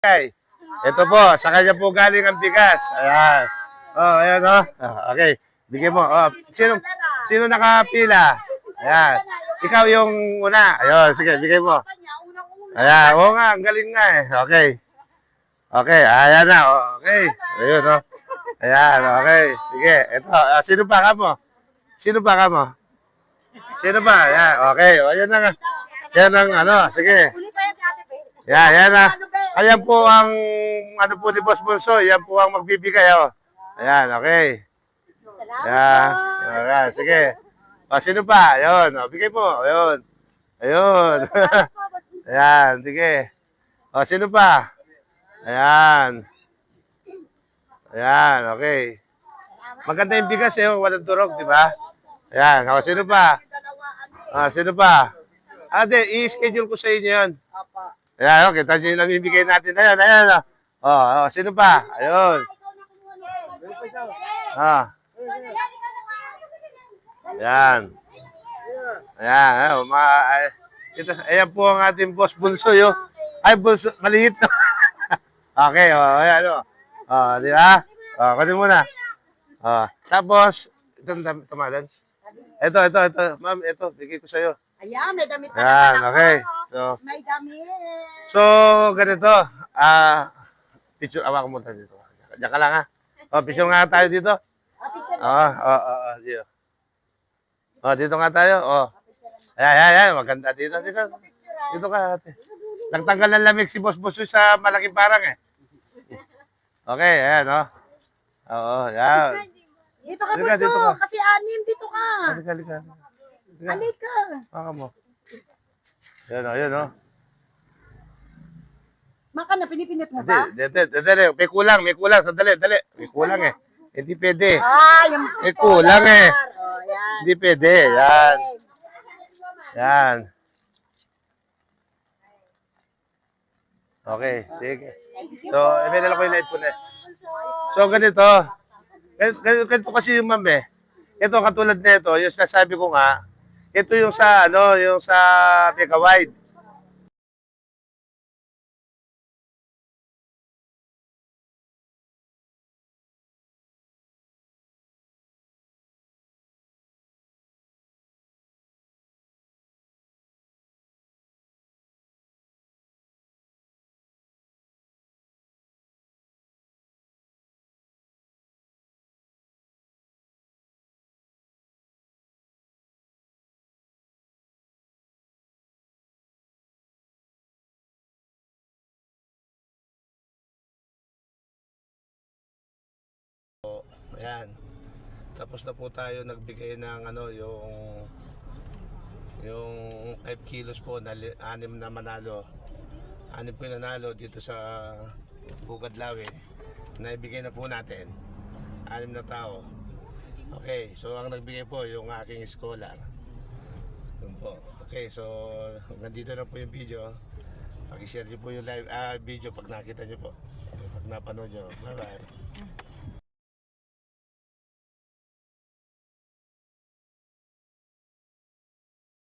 Okay. Ito po, sa kanya po galing ang bigas. Ayan. Oh, ayan oh. Okay. Bigay mo. Oh, sino nakapila? Ayan. Ikaw yung una. Ayun, sige, bigay mo. Ayan, oo nga, ang galing nga eh. Okay. Okay, ayan na. Okay. Ayun oh. Ayan, okay. Sige, ito. Sino pa ka mo? Sino pa ka mo? Sino pa? Ayan, okay. O, yan na nga. Yan ang ano, sige. Yan na. Ayan po ang, ano po ni Boss Bonso, yan po ang magbibigay, oh. Ayan, okay. Ayan, ayan, sige. O, sino pa? Ayun, o, bigay mo. Ayun. Ayun. Ayan, sige. O, sino pa? Ayan. Ayan, okay. Maganda yung bigas, eh, walang turog, di ba? Ayan, o, sino pa? Sino pa? I-schedule ko sa inyo yun. Ayan, okay. Kita nyo yung namibigay natin. Ayan, ayan. Sino pa? Ayun. Ayan. Ayan. Ayan po ang ating Boss Bunso. Ay, Bunso. Maliit na. Okay. Ayan. Di ba? Kunin muna. Tapos, ito tamalan. Ito. Ma'am, ito. Bigay ko sa'yo. Ayan, may damit na Ayan, naman okay. ako. May damit. So, ganito. Picture, awa ko muna dito. Diyan ka lang ha. Picture nga tayo dito. Dito. Dito nga tayo. Ayan. Maganda dito. Dito ka, ate. Nagtanggal ng lamig si Boss Boss sa malaking parang eh. Okay, ayan, yan. Dito ka, Bunso. Kasi anim, dito ka. Halika. Halika. Baka mo. Ayan. Maka na, pinipinit mo ba? Dali. May kulang. Sandali. May kulang eh. Hindi pwede. Yung May kulang eh. Yan. Hindi pwede. Yan. Okay, sige. So, may dala ko yung light po na. So, ganito. Ganito kasi yung ma'am eh. Ito, katulad nito, yung sinasabi ko nga, ito yung sa, yung sa Mega Wide. Ayan. Tapos na po tayo nagbigay ng yung 5 kilos po na 6 na manalo. 6 po yung nanalo dito sa Bugad Lawi. Naibigay na po natin. 6 na tao. Okay, so ang nagbigay po yung aking scholar. Yun po. Okay, so nandito na po yung video. Pag-share niyo po yung live video pag nakita niyo po. Pag napanood niyo. Bye-bye.